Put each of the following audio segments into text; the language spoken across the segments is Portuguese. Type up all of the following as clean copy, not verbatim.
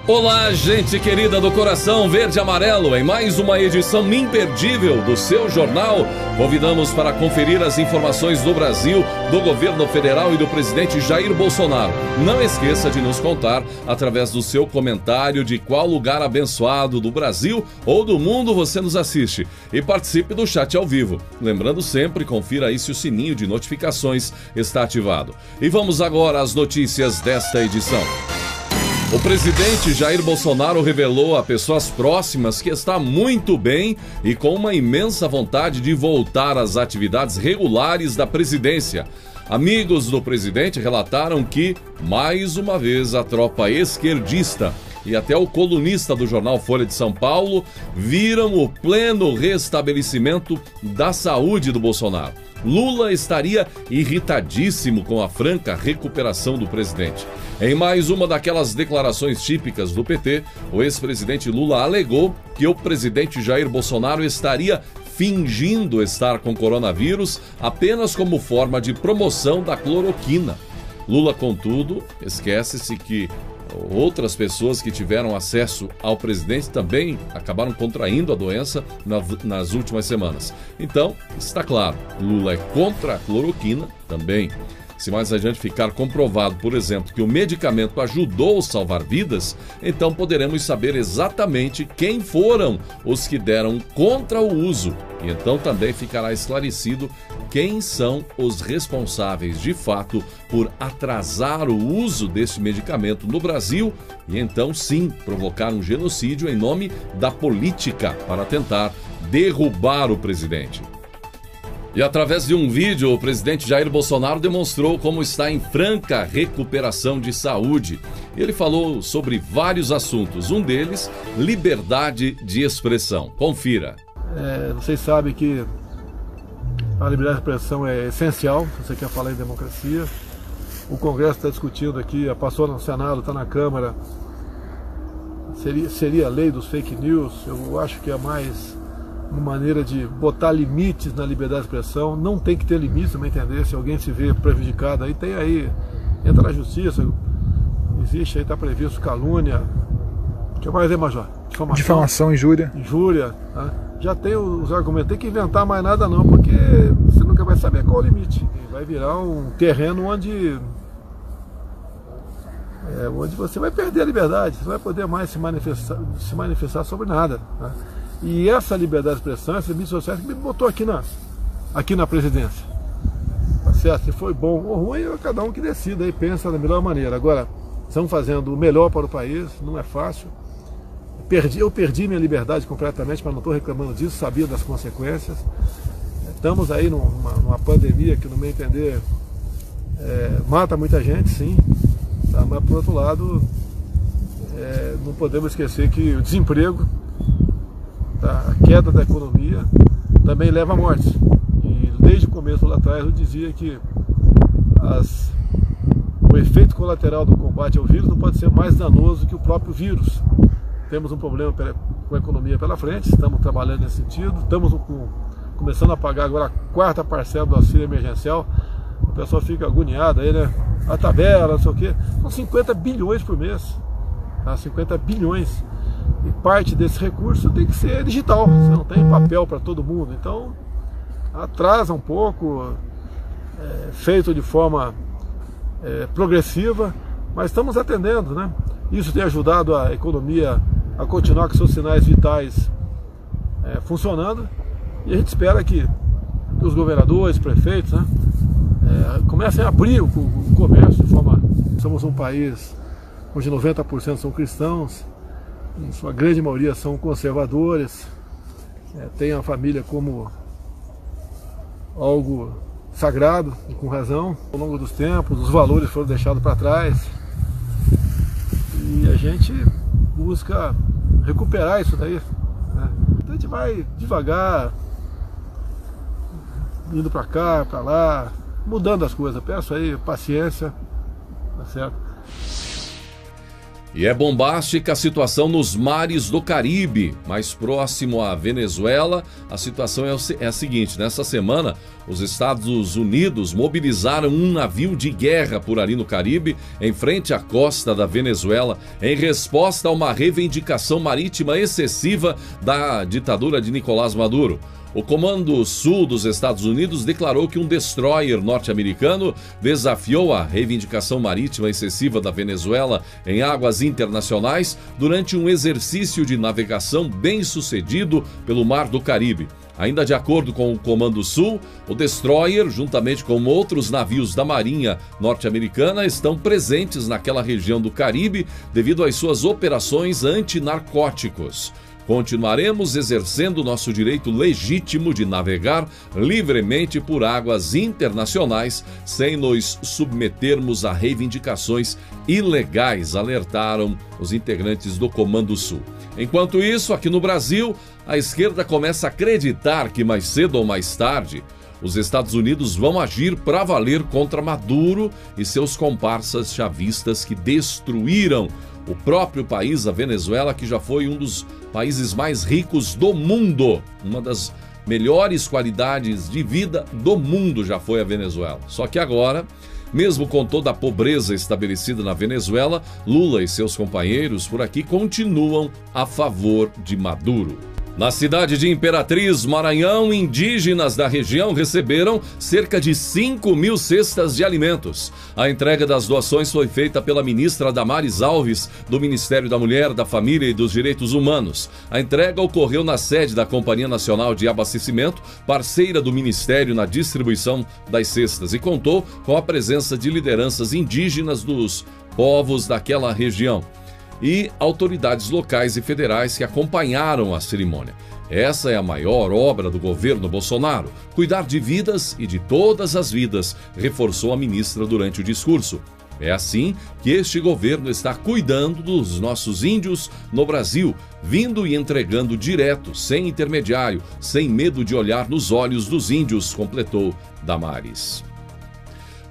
Olá, gente querida do coração verde e amarelo, em mais uma edição imperdível do seu jornal. Convidamos para conferir as informações do Brasil, do governo federal e do presidente Jair Bolsonaro. Não esqueça de nos contar, através do seu comentário, de qual lugar abençoado do Brasil ou do mundo você nos assiste. E participe do chat ao vivo. Lembrando sempre, confira aí se o sininho de notificações está ativado. E vamos agora às notícias desta edição. O presidente Jair Bolsonaro revelou a pessoas próximas que está muito bem e com uma imensa vontade de voltar às atividades regulares da presidência. Amigos do presidente relataram que, mais uma vez, a tropa esquerdista e até o colunista do jornal Folha de São Paulo viram o pleno restabelecimento da saúde do Bolsonaro. Lula estaria irritadíssimo com a franca recuperação do presidente. Em mais uma daquelas declarações típicas do PT, o ex-presidente Lula alegou que o presidente Jair Bolsonaro estaria fingindo estar com coronavírus apenas como forma de promoção da cloroquina. Lula, contudo, esquece-se que outras pessoas que tiveram acesso ao presidente também acabaram contraindo a doença nas últimas semanas. Então, está claro, Lula é contra a cloroquina também. Se mais adiante ficar comprovado, por exemplo, que o medicamento ajudou a salvar vidas, então poderemos saber exatamente quem foram os que deram contra o uso. E então também ficará esclarecido quem são os responsáveis, de fato, por atrasar o uso desse medicamento no Brasil e então sim provocar um genocídio em nome da política para tentar derrubar o presidente. E através de um vídeo, o presidente Jair Bolsonaro demonstrou como está em franca recuperação de saúde. Ele falou sobre vários assuntos, um deles, liberdade de expressão. Confira. Vocês sabem que a liberdade de expressão é essencial, se você quer falar em democracia. O Congresso está discutindo aqui, passou no Senado, está na Câmara. Seria a lei dos fake news, eu acho que é mais uma maneira de botar limites na liberdade de expressão. Não tem que ter limites, para entender. Se alguém se vê prejudicado, aí tem aí, entra na justiça, existe aí, está previsto calúnia. O que mais é, Major? Difamação, injúria. Injúria, tá? Já tem os argumentos, tem que inventar mais nada não, porque você nunca vai saber qual é o limite. E vai virar um terreno onde você vai perder a liberdade, você não vai poder mais se manifestar sobre nada, tá? E essa liberdade de expressão, essas mídias sociais que me botou aqui na presidência. Tá certo? Se foi bom ou ruim, é cada um que decida e pensa da melhor maneira. Agora, estamos fazendo o melhor para o país, não é fácil. Eu perdi minha liberdade completamente, mas não estou reclamando disso, sabia das consequências. Estamos aí numa pandemia que, no meu entender, mata muita gente, sim. Tá? Mas, por outro lado, não podemos esquecer que o desemprego, a queda da economia também leva à morte. E desde o começo lá atrás eu dizia que o efeito colateral do combate ao vírus não pode ser mais danoso que o próprio vírus. Temos um problema com a economia pela frente, estamos trabalhando nesse sentido, estamos começando a pagar agora a quarta parcela do auxílio emergencial. A pessoa fica agoniada aí, né? A tabela, não sei o quê. São 50 bilhões por mês, tá? 50 bilhões. E parte desse recurso tem que ser digital, você não tem papel para todo mundo, então atrasa um pouco, feito de forma progressiva, mas estamos atendendo, né? Isso tem ajudado a economia a continuar com seus sinais vitais funcionando, e a gente espera que os governadores, prefeitos, né, comecem a abrir o comércio de forma... Somos um país onde 90% são cristãos, em sua grande maioria são conservadores, tem a família como algo sagrado, e com razão. Ao longo dos tempos, os valores foram deixados para trás e a gente busca recuperar isso daí, né? Então a gente vai devagar, indo para cá, para lá, mudando as coisas. Peço aí paciência, tá certo? E é bombástica a situação nos mares do Caribe, mais próximo à Venezuela. A situação é a seguinte: nessa semana, os Estados Unidos mobilizaram um navio de guerra por ali no Caribe, em frente à costa da Venezuela, em resposta a uma reivindicação marítima excessiva da ditadura de Nicolás Maduro. O Comando Sul dos Estados Unidos declarou que um destroyer norte-americano desafiou a reivindicação marítima excessiva da Venezuela em águas internacionais durante um exercício de navegação bem-sucedido pelo Mar do Caribe. Ainda de acordo com o Comando Sul, o destroyer, juntamente com outros navios da Marinha norte-americana, estão presentes naquela região do Caribe devido às suas operações antinarcóticos. Continuaremos exercendo nosso direito legítimo de navegar livremente por águas internacionais sem nos submetermos a reivindicações ilegais, alertaram os integrantes do Comando Sul. Enquanto isso, aqui no Brasil, a esquerda começa a acreditar que mais cedo ou mais tarde os Estados Unidos vão agir para valer contra Maduro e seus comparsas chavistas que destruíram o próprio país, a Venezuela, que já foi um dos países mais ricos do mundo. Uma das melhores qualidades de vida do mundo já foi a Venezuela. Só que agora, mesmo com toda a pobreza estabelecida na Venezuela, Lula e seus companheiros por aqui continuam a favor de Maduro. Na cidade de Imperatriz, Maranhão, indígenas da região receberam cerca de 5.000 cestas de alimentos. A entrega das doações foi feita pela ministra Damares Alves, do Ministério da Mulher, da Família e dos Direitos Humanos. A entrega ocorreu na sede da Companhia Nacional de Abastecimento, parceira do Ministério na distribuição das cestas, e contou com a presença de lideranças indígenas dos povos daquela região e autoridades locais e federais que acompanharam a cerimônia. Essa é a maior obra do governo Bolsonaro, cuidar de vidas e de todas as vidas, reforçou a ministra durante o discurso. É assim que este governo está cuidando dos nossos índios no Brasil, vindo e entregando direto, sem intermediário, sem medo de olhar nos olhos dos índios, completou Damares.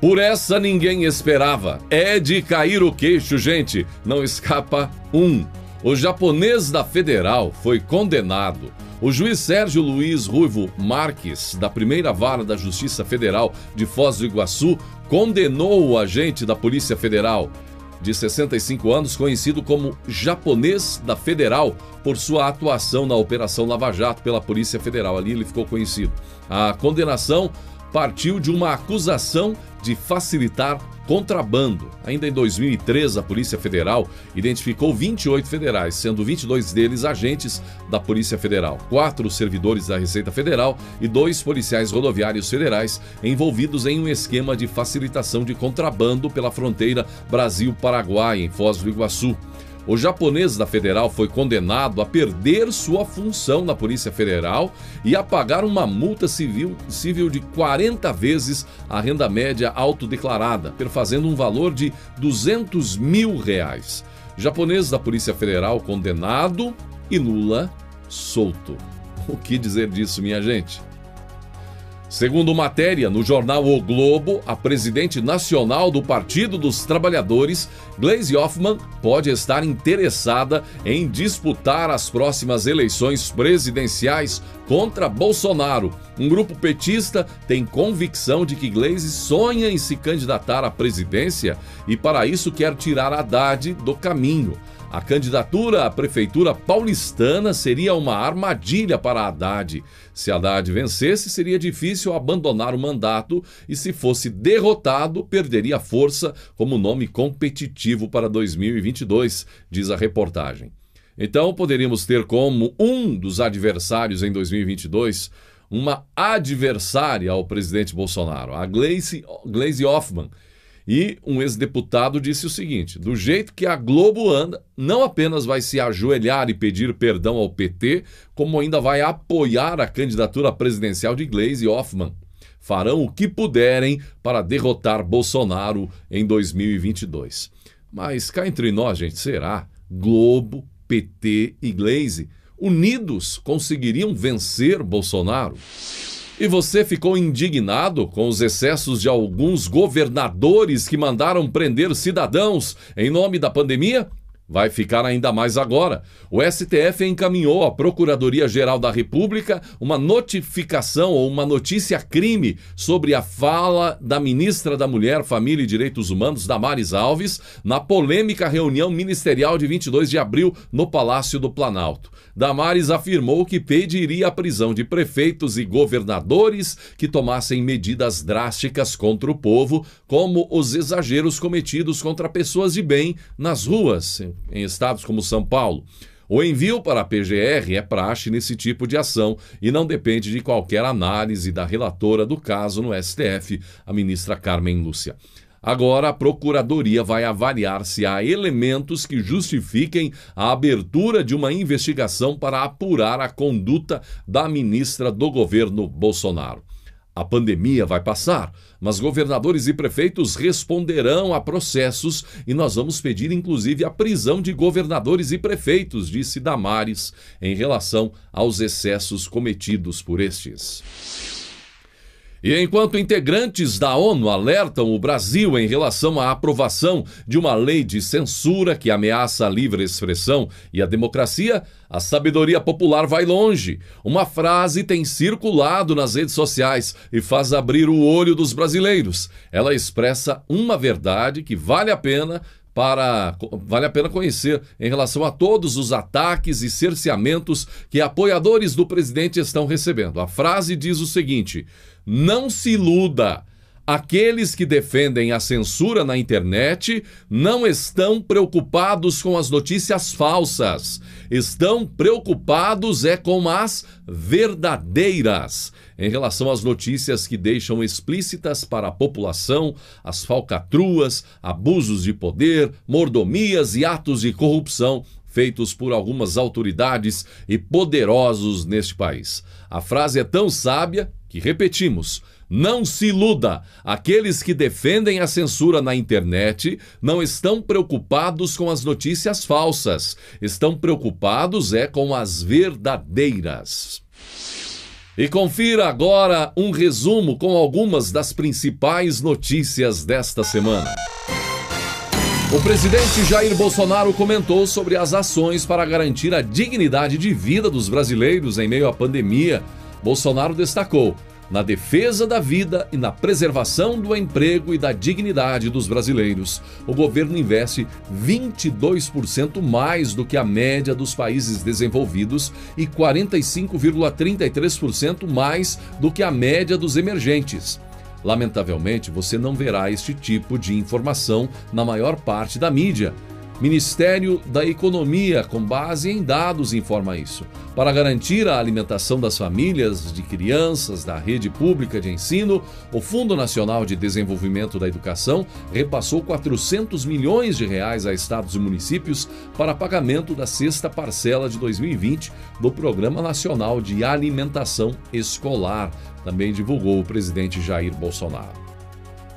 Por essa ninguém esperava. É de cair o queixo, gente. Não escapa um. O japonês da Federal foi condenado. O juiz Sérgio Luiz Ruivo Marques, da primeira vara da Justiça Federal de Foz do Iguaçu, condenou o agente da Polícia Federal, de 65 anos, conhecido como japonês da Federal, por sua atuação na Operação Lava Jato pela Polícia Federal. Ali ele ficou conhecido. A condenação partiu de uma acusação de facilitar contrabando. Ainda em 2003, a Polícia Federal identificou 28 federais, sendo 22 deles agentes da Polícia Federal, 4 servidores da Receita Federal e 2 policiais rodoviários federais envolvidos em um esquema de facilitação de contrabando pela fronteira Brasil-Paraguai, em Foz do Iguaçu. O japonês da Federal foi condenado a perder sua função na Polícia Federal e a pagar uma multa civil de 40 vezes a renda média autodeclarada, perfazendo um valor de R$200 mil. Japonês da Polícia Federal condenado e Lula solto. O que dizer disso, minha gente? Segundo matéria no jornal O Globo, a presidente nacional do Partido dos Trabalhadores, Gleisi Hoffmann, pode estar interessada em disputar as próximas eleições presidenciais contra Bolsonaro. Um grupo petista tem convicção de que Gleisi sonha em se candidatar à presidência e para isso quer tirar Haddad do caminho. A candidatura à prefeitura paulistana seria uma armadilha para Haddad. Se Haddad vencesse, seria difícil abandonar o mandato e, se fosse derrotado, perderia força como nome competitivo para 2022, diz a reportagem. Então, poderíamos ter como um dos adversários em 2022 uma adversária ao presidente Bolsonaro, a Gleisi Hoffmann. E um ex-deputado disse o seguinte: do jeito que a Globo anda, não apenas vai se ajoelhar e pedir perdão ao PT, como ainda vai apoiar a candidatura presidencial de Gleisi Hoffmann. Farão o que puderem para derrotar Bolsonaro em 2022. Mas cá entre nós, gente, será? Globo, PT e Gleisi, unidos, conseguiriam vencer Bolsonaro? E você ficou indignado com os excessos de alguns governadores que mandaram prender cidadãos em nome da pandemia? vai ficar ainda mais agora. O STF encaminhou à Procuradoria-Geral da República uma notificação ou uma notícia-crime sobre a fala da ministra da Mulher, Família e Direitos Humanos, Damares Alves, na polêmica reunião ministerial de 22 de abril no Palácio do Planalto. Damares afirmou que pediria a prisão de prefeitos e governadores que tomassem medidas drásticas contra o povo, como os exageros cometidos contra pessoas de bem nas ruas, em estados como São Paulo. O envio para a PGR é praxe nesse tipo de ação e não depende de qualquer análise da relatora do caso no STF, a ministra Carmen Lúcia. Agora, a Procuradoria vai avaliar se há elementos que justifiquem a abertura de uma investigação para apurar a conduta da ministra do governo Bolsonaro. A pandemia vai passar, mas governadores e prefeitos responderão a processos e nós vamos pedir, inclusive, a prisão de governadores e prefeitos, disse Damares, em relação aos excessos cometidos por estes. E enquanto integrantes da ONU alertam o Brasil em relação à aprovação de uma lei de censura que ameaça a livre expressão e a democracia, a sabedoria popular vai longe. Uma frase tem circulado nas redes sociais e faz abrir o olho dos brasileiros. Ela expressa uma verdade que vale a pena conhecer em relação a todos os ataques e cerceamentos que apoiadores do presidente estão recebendo. A frase diz o seguinte: não se iluda. Aqueles que defendem a censura na internet não estão preocupados com as notícias falsas. Estão preocupados com as verdadeiras. Em relação às notícias que deixam explícitas para a população as falcatruas, abusos de poder, mordomias e atos de corrupção feitos por algumas autoridades e poderosos neste país. A frase é tão sábia que repetimos: não se iluda. Aqueles que defendem a censura na internet não estão preocupados com as notícias falsas. Estão preocupados com as verdadeiras. E confira agora um resumo com algumas das principais notícias desta semana. O presidente Jair Bolsonaro comentou sobre as ações para garantir a dignidade de vida dos brasileiros em meio à pandemia. Bolsonaro destacou: na defesa da vida e na preservação do emprego e da dignidade dos brasileiros, o governo investe 22% mais do que a média dos países desenvolvidos e 45,33% mais do que a média dos emergentes. Lamentavelmente, você não verá este tipo de informação na maior parte da mídia. Ministério da Economia, com base em dados, informa isso. Para garantir a alimentação das famílias de crianças da rede pública de ensino, o Fundo Nacional de Desenvolvimento da Educação repassou 400 milhões de reais a estados e municípios para pagamento da sexta parcela de 2020 do Programa Nacional de Alimentação Escolar, também divulgou o presidente Jair Bolsonaro.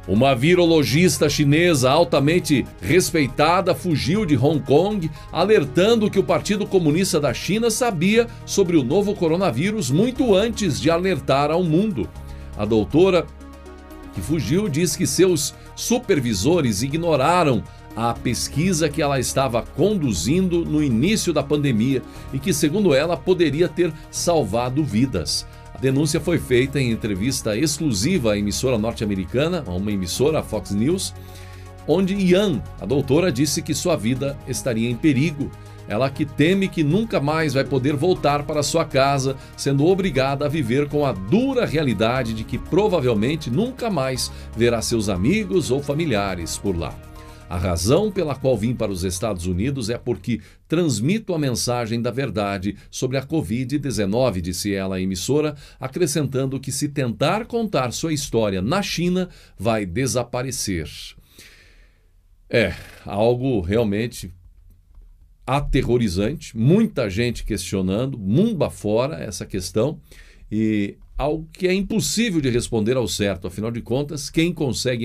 Uma virologista chinesa altamente respeitada fugiu de Hong Kong, alertando que o Partido Comunista da China sabia sobre o novo coronavírus muito antes de alertar ao mundo. A doutora que fugiu diz que seus supervisores ignoraram a pesquisa que ela estava conduzindo no início da pandemia e que, segundo ela, poderia ter salvado vidas. A denúncia foi feita em entrevista exclusiva à emissora norte-americana, uma emissora, a Fox News, onde Yan, a doutora, disse que sua vida estaria em perigo. Ela que teme que nunca mais vai poder voltar para sua casa, sendo obrigada a viver com a dura realidade de que provavelmente nunca mais verá seus amigos ou familiares por lá. A razão pela qual vim para os Estados Unidos é porque transmito a mensagem da verdade sobre a Covid-19, disse ela à emissora, acrescentando que se tentar contar sua história na China, vai desaparecer. Algo realmente aterrorizante, muita gente questionando, mundo afora essa questão, e algo que é impossível de responder ao certo, afinal de contas, quem consegue